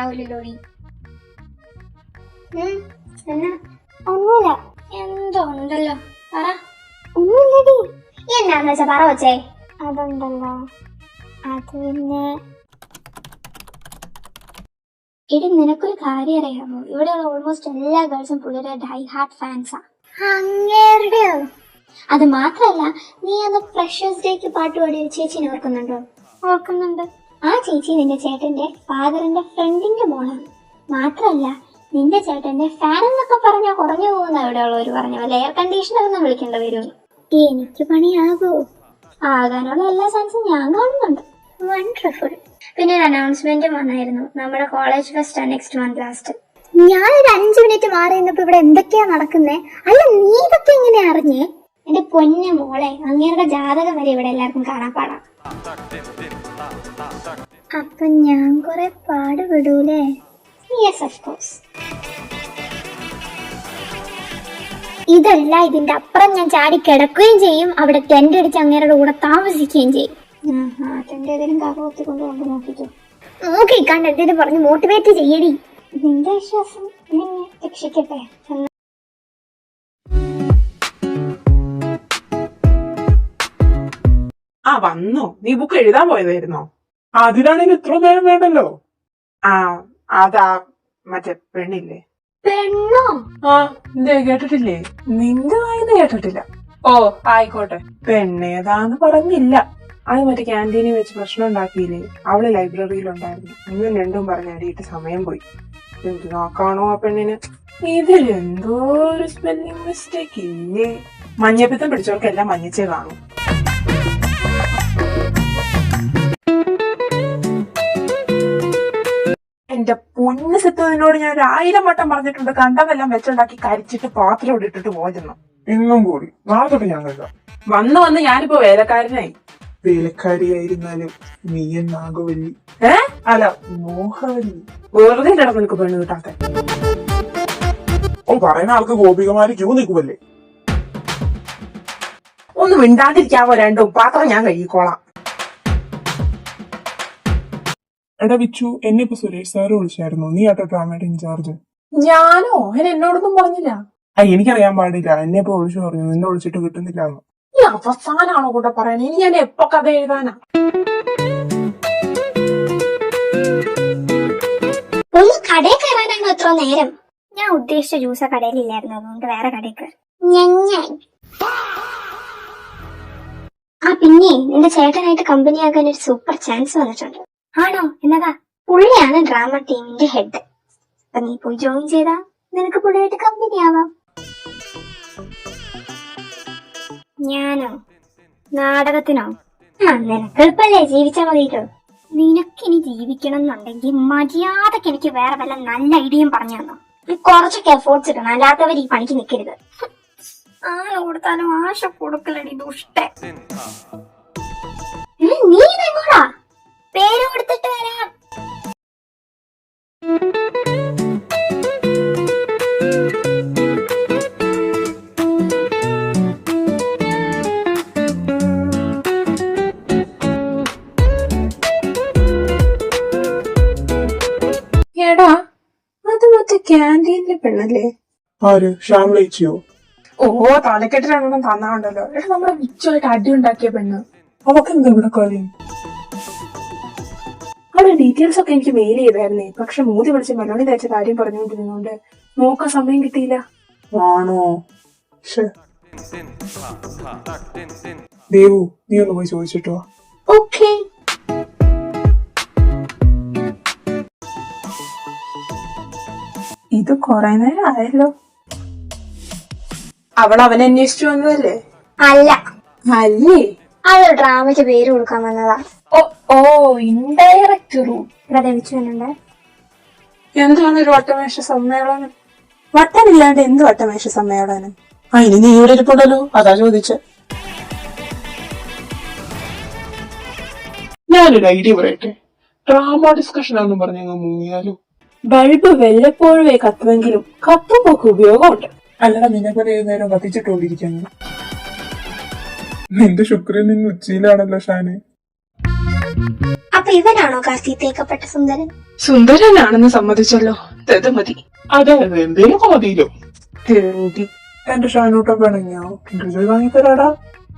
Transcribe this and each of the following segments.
ഉണ്ടാവില്ലല്ലോ. ഒന്നുമില്ല. എന്തോ ഉണ്ടല്ലോ, പറ. ഒന്നുമില്ലടി. എന്നാന്ന് വെച്ചാ പറ വച്ചേ. അതുണ്ടല്ലോ, അത് പിന്നെ എടി നിനക്കൊരു കാര്യം അറിയാമോ? ഇവിടെയുള്ള ഓൾമോസ്റ്റ് എല്ലാ ഗേൾസും പുള്ളിയുടെ ഡൈ ഹാർട്ട് ഫാൻസാ. അങ്ങേരുടെയോ? അത് മാത്രല്ല, നീ അന്ന് ഫ്രഷേഴ്സ് ഡേക്ക് പാട്ട് പാടിയ ചേച്ചിനെ ഓർക്കുന്നുണ്ടോ? ഓർക്കുന്നുണ്ട്. ആ ചേച്ചി നിന്റെ ചേട്ടന്റെ ഫാദറിന്റെ ഫ്രണ്ടിന്റെ മോളാണ്. മാത്രല്ല, നിന്റെ ചേട്ടന്റെ ഫാൻ എന്നൊക്കെ പറഞ്ഞാൽ കുറഞ്ഞു പോകുന്ന ഇവിടെയുള്ളവര് പറഞ്ഞു. വല്ല എയർ കണ്ടീഷണർ എന്ന് വിളിക്കേണ്ട വരും. എനിക്ക് പണിയാകൂ? ആകാനുള്ള എല്ലാ ചാൻസും ഞാൻ കാണുന്നുണ്ട്. വണ്ടർഫുൾ. പിന്നെ ഒരു അനൗൺസ്മെന്റും വന്നായിരുന്നു. നമ്മുടെ college fest next month last. ഞാനൊരു 5 മിനിറ്റ് മാറി നിന്നപ്പോ ഇവിടെ എന്തൊക്കെയാ നടക്കുന്നേ? അല്ല, നീ ഇതൊക്കെ എങ്ങനെയാ അറിഞ്ഞേ? എന്റെ പൊന്നു മോളെ, അങ്ങേരുടെ ജാതകം വരെ ഇവിടെ എല്ലാവർക്കും കാണാൻ പാടാം. അപ്പൊ ഞാൻ കുറെ പാടുപെടൂലേ? Yes, of course. ഇതല്ല, ഇതിന്റെ അപ്പുറം ഞാൻ ചാടി കിടക്കുകയും ചെയ്യും. അവിടെ ടെന്റ് അടിച്ച് അങ്ങേരുടെ കൂടെ താമസിക്കുകയും ചെയ്യും. നോക്കി കണ്ട് എന്തെങ്കിലും പറഞ്ഞ് മോട്ടിവേറ്റ് ചെയ്യടി. നിന്റെ വിശ്വാസം നിന്നെ രക്ഷിക്കട്ടെ. വന്നോ? നീ ബുക്ക് എഴുതാൻ പോയതായിരുന്നോ? അതിനാണെങ്കിൽ ഇത്ര നേരം വേണ്ടല്ലോ. അതാ മറ്റേ പെണ്ണില്ലേ? പെണ്ണോ? എന്തേ കേട്ടിട്ടില്ലേ? നിന്റെ വായിന്ന് കേട്ടിട്ടില്ല? ഓ ആയിക്കോട്ടെ. പെണ്ണേതാന്ന് പറഞ്ഞില്ല. അത് മറ്റേ ക്യാൻറ്റീനിൽ വെച്ച് പ്രശ്നം ഉണ്ടാക്കിയില്ലേ? അവള് ലൈബ്രറിയിലുണ്ടായിരുന്നു. ഇന്നും രണ്ടും പറഞ്ഞ് അടിയിട്ട് സമയം പോയി. എന്ത് നോക്കാണോ ആ പെണ്ണിന്? ഇതിലെന്തോ ഒരു സ്പെല്ലിംഗ് മിസ്റ്റേക്ക് ഇല്ലേ? മഞ്ഞപ്പിത്തം പിടിച്ചവർക്കെല്ലാം മഞ്ഞച്ചേ കാണും. എന്റെ പൊന്നു സെത്തുന്നതിനോട് ഞാൻ 1000 വട്ടം പറഞ്ഞിട്ടുണ്ട്, കണ്ടതെല്ലാം വെച്ചുണ്ടാക്കി കരിച്ചിട്ട് പാത്രം ഇട്ടിട്ട് പോയിരുന്നു. ഇന്നും കൂടി നാളെ തൊട്ട് ഞാൻ കഴിക്കാം. വന്ന് ഞാനിപ്പോ വേലക്കാരനായി. വേലക്കാരിയായിരുന്നാലും നീ നാഗവല്ലി അല്ല മോഹവല്ലി. വെറുതെ കിടന്ന് നിനക്ക് പെണ്ണ് കിട്ടാത്ത. ഓ, പറയുന്ന ആൾക്ക് ഗോപികമാര് ക്യൂ നിൽക്കുമല്ലേ? ഒന്ന് മിണ്ടാണ്ടിരിക്കാവോ രണ്ടും? പാത്രം ഞാൻ കഴുകിക്കോളാം. എടാ വിച്ചു, എന്നെ ഇപ്പൊ സുരേഷ് സാറ് വിളിച്ചായിരുന്നു. നീ ആട്ടോ ഡ്രാമയുടെ ഇൻചാർജ്. ഞാനോ? എന്നോടൊന്നും പറഞ്ഞില്ല. എനിക്കറിയാൻ പാടില്ല. എന്നെ ഇപ്പൊ വിളിച്ചു പറഞ്ഞു നിന്നെ വിളിച്ചിട്ട് കിട്ടുന്നില്ല എന്ന്. ഈ അവസാനാണോ കൂടെ പറയാൻ? ഇനി ഞാൻ എപ്പോ കഥ എഴുതാനാ? ഒരു കടയിൽ കയറാനാണോ ഇത്ര നേരം? ഞാൻ ഉദ്ദേശിച്ച ജ്യൂസ് കടയിലില്ലായിരുന്നു, അതുകൊണ്ട് വേറെ കടയിൽ കയറി. പിന്നെ നിന്റെ ചേട്ടനായിട്ട് കമ്പനിയാകാൻ ഒരു സൂപ്പർ ചാൻസ് വന്നിട്ടുണ്ട്. ആണോ? എന്നതാ? പുള്ളിയാണ് ഡ്രാമ ടീമിന്റെ ഹെഡ്. അപ്പൊ നീ പോയി ജോയിൻ ചെയ്താ നിനക്ക് പുള്ളിയായിട്ട് കമ്പനി ആവാം. ഞാനോ? നാടകത്തിനോ? നിനക്ക് എളുപ്പല്ലേ, ജീവിച്ചാ മതിയല്ലോ. നിനക്കിനി ജീവിക്കണം എന്നുണ്ടെങ്കിൽ മര്യാദക്ക് എനിക്ക് വേറെ വല്ല നല്ല ഐഡിയയും പറഞ്ഞു തന്നോ. കുറച്ചൊക്കെ എഫോർട്സ് ഇടണം, അല്ലാത്തവർ ഈ പണിക്ക് നിൽക്കരുത്. ആള് കൊടുത്താലും ആശ കൊടുക്കലടി ദുഷ്ടേ. നീ ഇതെങ്ങോടാ? പേര് കൊടുത്തിട്ട് വരാം. എടാ, അത് മറ്റേ ക്യാൻറ്റീനിലെ പെണ്ണല്ലേ? ആര്? ശ്യാമളേച്ചിയോ? ഓ, തലക്കെട്ട് രണ്ടെണ്ണം തന്നാണ്ടല്ലോ. എടാ, നമ്മുടെ വിച്ചുമായിട്ട് അടി ഉണ്ടാക്കിയ പെണ്ണ്. അവക്ക് എന്താ ഇവിടെ കാര്യം? അവളുടെ ഡീറ്റെയിൽസ് ഒക്കെ എനിക്ക് മെയിൽ ചെയ്തായിരുന്നേ. പക്ഷെ മൂതി വിളിച്ച് മെലോണി തയ്ച്ച കാര്യം പറഞ്ഞുകൊണ്ടിരുന്നോണ്ട് നോക്കാൻ സമയം കിട്ടിയില്ല. ആണോ? ദേവു, നീ ഒന്ന് പോയി ചോദിച്ചിട്ടോ. ഓക്കെ. ഇത് കൊറേ നേരം ആയല്ലോ. അവൾ അവനെ അന്വേഷിച്ചു വന്നതല്ലേ? അല്ല. അല്ലേ? അതൊരു ഡ്രാമയ്ക്ക് പേര് കൊടുക്കാൻ വന്നതാ. ഓ, ഇൻഡയറക്റ്റ് റൂട്ട്. പ്രതമിച്ചുണ്ട്. എന്താണ് ഒരു വട്ടമേശ സമ്മേളനം? വട്ടമില്ലാണ്ട് എന്ത് വട്ടമേശ സമ്മേളനം? ഇനി നീ ഇവിടെ ഇരിപ്പുണ്ടല്ലോ, അതാ ചോദിച്ച. ഞാനൊരു ഐഡിയ പറയട്ടെ. ഡ്രാമ ഡിസ്കഷൻ ആണെന്ന് പറഞ്ഞങ്ങ് മുങ്ങിയാലോ? ബൾബ് വല്ലപ്പോഴേ കത്തുമെങ്കിലും കത്തുമ്പോക്ക് ഉപയോഗമുണ്ട്. അല്ലടാ, നിന്നെ പോലെ ഏത് നേരം കത്തിച്ചിട്ടോണ്ടിരിക്കുന്നു. നിന്റെ ശുക്രൻ നിന്ന് ഉച്ചയിലാണല്ലോ ഷാനെ. അപ്പൊ അപ്പൊ ഇവനാണോ കാർത്തി തേക്കപ്പെട്ട സുന്ദരൻ? സുന്ദരനാണെന്ന് സമ്മതിച്ചല്ലോ, ഇത് മതി. അതെ എന്തേലും മതിയില്ലോ. തേണ്ടി. എന്റെ ഷാനൂട്ടോ പിണങ്ങിയോ? കിൻഡർ വാങ്ങിത്തരാടാ.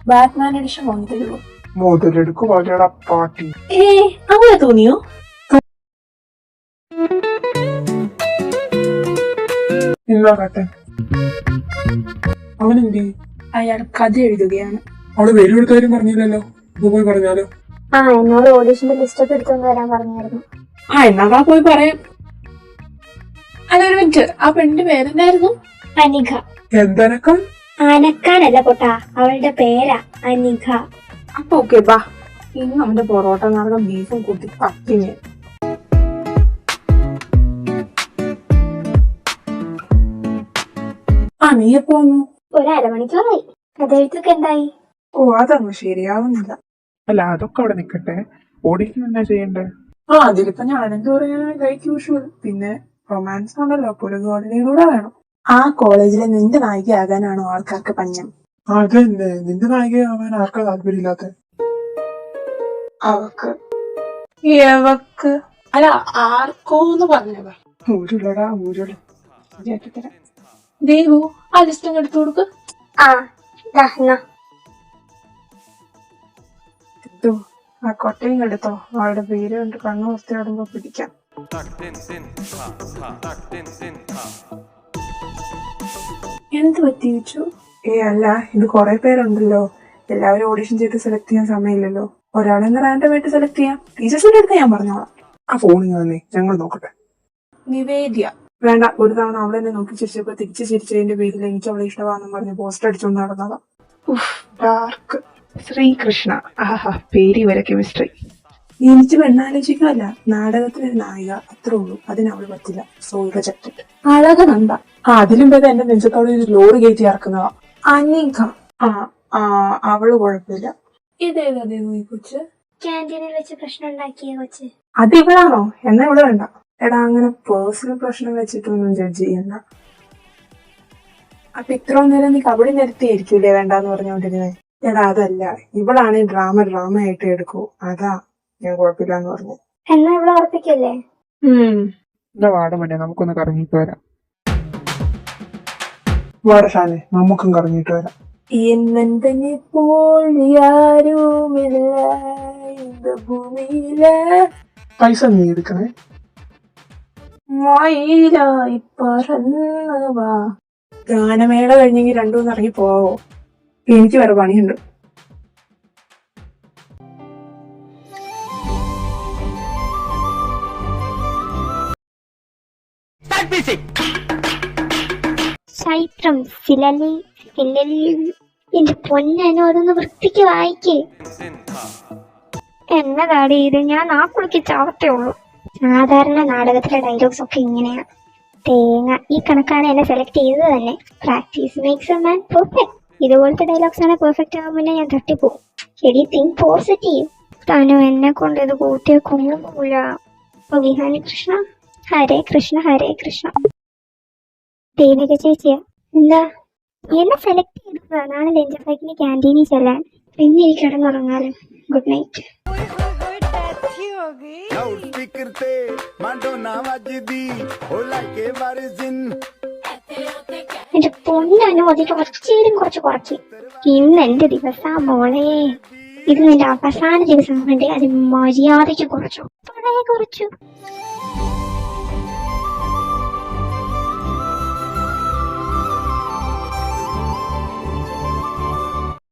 ബാറ്റ്മാൻ എഡിഷൻ വാങ്ങി തരുമോ? മുതലെടുക്ക് പോലെയാടാ പാട്ടി. അങ്ങനെ തോന്നിയോ? ഇന്നാകട്ടെ. അവനെന്തി? അയാൾ കഥ എഴുതുകയാണ്. അവള് പേര് എടുത്ത കാര്യം പറഞ്ഞില്ലല്ലോ, ഇപ്പൊ പോയി പറഞ്ഞാലോ? എന്നോട് ഓഡീഷന്റെ ലിസ്റ്റ് ഒക്കെ എടുത്തോണ്ട് വരാൻ പറഞ്ഞായിരുന്നു. എന്നാ പോയി പറയാം. അല്ല ഒരു മിനിറ്റ്, ആ പെണ്ണിന്റെ പേരെന്തായിരുന്നു? അനിഘ. എന്തനക്കാൻ? അനക്കാനല്ല പൊട്ടാ, അവളുടെ പേരാ അനിഘ. അപ്പൊ ഓക്കെ ബാ, ഇന്ന് അവന്റെ പൊറോട്ട നാടകം ബീഫും കൂട്ടി പത്തിഞ്ഞ്. നീ എപ്പോ വന്നു? ഒരു അരമണിക്കൂറായി. കഥയെഴുത്തൊക്കെ എന്തായി? അതങ്ങ് ശരിയാവുന്നില്ല. അല്ല അതൊക്കെ അവിടെ നിക്കട്ടെ, ഓഡിഷൻ എന്നാ ചെയ്യണ്ടേ? അതിലിപ്പോ ഞാനെന്ത് പറയാനാ, ലൈക്ക് യൂഷ്വൽ. പിന്നെ റൊമാൻസ് ആണല്ലോ, അപ്പൊ ഒരു ഗോൾഡിനെ കൂടെ വേണം. ആ കോളേജിലെ നിന്റെ നായികയാകാനാണോ ആൾക്കാർക്ക് പഞ്ഞം? അതന്നെ, നിന്റെ നായികയാവാൻ ആർക്കാ താല്പര്യമില്ലാത്ത? അവക്ക് എവക്ക് അല്ല ആർക്കോന്ന് പറഞ്ഞതാ. ഊരുളടാ ഊരുള. കേട്ടിത്തരാം. ദേവു ആ ലിസ്റ്റ് അങ്ങ് എടുത്തു കൊടുക്ക്. ആ കൊട്ടയും എടുത്തോ, അവളുടെ പേര് കൊണ്ട് കണ്ണു വൃത്തിയാടുമ്പോ പിടിക്കാം. എന്ത് പറ്റി വെച്ചു? അല്ല, ഇത് കൊറേ പേരുണ്ടല്ലോ, എല്ലാവരും ഓഡിഷൻ ചെയ്ത് സെലക്ട് ചെയ്യാൻ സമയമില്ലല്ലോ. ഒരാളെ റാൻഡമായിട്ട് സെലക്ട് ചെയ്യാം. ടീച്ചേഴ്സിന്റെ അടുത്ത് ഞാൻ പറഞ്ഞോളാം. ആ ഫോണിൽ തന്നെ ഞങ്ങൾ നോക്കട്ടെ. നിവേദ്യ വേണ്ട. ഒരു തവണ അവളെ എന്നെ നോക്കി ചിരിച്ചപ്പോ തിരിച്ചു ചിരിച്ചതിന്റെ പേരിൽ എനിക്ക് അവളെ ഇഷ്ടമാണെന്ന് പറഞ്ഞ് പോസ്റ്റർ അടിച്ചുകൊണ്ട് നടന്നതാ. ഡാർക്ക്. ശ്രീകൃഷ്ണ. ആഹാ, പേര് വരെ കെമിസ്ട്രി. എനിക്ക് പെണ്ണാലോചിക്കാല്ല, നാടകത്തിലൊരു നായിക, അത്രേ ഉള്ളൂ. അതിനവള് പറ്റില്ല. So rejected. അഴക കണ്ട. അതിലും പേര് എന്റെ നെഞ്ചത്തോടെ ഒരു ലോറി കയറ്റി ഇറക്കുന്നതാ. അനിക. അവള് കുഴപ്പമില്ല. ഇതേതാ ദേവു ഈ കൊച്ച്? ക്യാന്റീനിൽ വെച്ച് പ്രശ്നം ഉണ്ടാക്കിയ കൊച്ച്. അത് ഇവളാണോ? എന്നാ ഇവിടെ വേണ്ട. എടാ, അങ്ങനെ പേഴ്സണൽ പ്രശ്നം വെച്ചിട്ടൊന്നും ജഡ്ജ് ചെയ്യണ്ട. അപ്പൊ ഇത്രയും നേരം നീ കബഡി നിരത്തിയായിരിക്കൂലേ വേണ്ടെന്ന് പറഞ്ഞോണ്ടിരുന്നേ? എടാ അതല്ല, ഇവളാണ് ഡ്രാമ ആയിട്ട് എടുക്കൂ. അതാ ഞാൻ കുഴപ്പമില്ലാന്ന് പറഞ്ഞു. എന്നാ ഇവിടെ ഉറപ്പിക്കല്ലേ? വാടമല്ലേ, നമുക്കൊന്ന് കറങ്ങിയിട്ട് വരാം. വാടശാനെ, നമുക്കും കറങ്ങിയിട്ട് വരാം. എന്നെ പോൽ ആരുമില്ല இந்த ഭൂമിയിലെ. പൈസ നീ എടുക്കണേ. മയിലായി പറന്ന് വാ. ഗാനമേള കഴിഞ്ഞെങ്കിൽ രണ്ടുമൂന്ന് ഇറങ്ങി പോവോ? എനിക്ക് വേറെ പണിയുണ്ട്. ചൈത്രം എന്റെ പൊന്നോ, അതൊന്ന് വൃത്തിക്ക് വായിക്കേ. എന്നതാടി ഇത്? ഞാൻ ആ കുളിക്ക് ചാവത്തേ ഉള്ളൂ. സാധാരണ നാടകത്തിലെ ഡയലോഗ്സ് ഒക്കെ ഇങ്ങനെയാ. തേങ്ങ. ഈ കണക്കാണ് എന്നെ സെലക്ട് ചെയ്തത് തന്നെ. Practice makes a man perfect. ഇതുപോലത്തെ ഡയലോഗ്സ് ആണ് പെർഫെക്റ്റ് ആവാൻ മുന്നേ ഞാൻ തട്ടിപ്പോവും. എടി തിങ്ക് പോസിറ്റീവ്. താനും എന്നെ കൊണ്ട് ഇത് കൂട്ടിയ കുഞ്ഞുമില്ല. വിഹാനി കൃഷ്ണ. ഹരേ കൃഷ്ണ ഹരേ കൃഷ്ണ. ദേവിക ചേച്ചിയാ? എന്താ എന്നെ സെലക്ട് ചെയ്തതാ നാളെ ലഞ്ച് ബ്രേക്കിന് ക്യാൻറ്റീനിൽ ചെല്ലാൻ. പിന്നെ എനിക്ക് കിടന്നുറങ്ങാലോ. Good night. എന്റെ പൊന്നോ, അതിന്റെ കുറച്ചേരും കുറച്ച്. ഇന്ന് എന്റെ ദിവസാ മോളെ. ഇത് നിന്റെ അവസാന ദിവസം കൊണ്ട് അത് മര്യാദയ്ക്ക് കുറച്ചു. കുറച്ചു.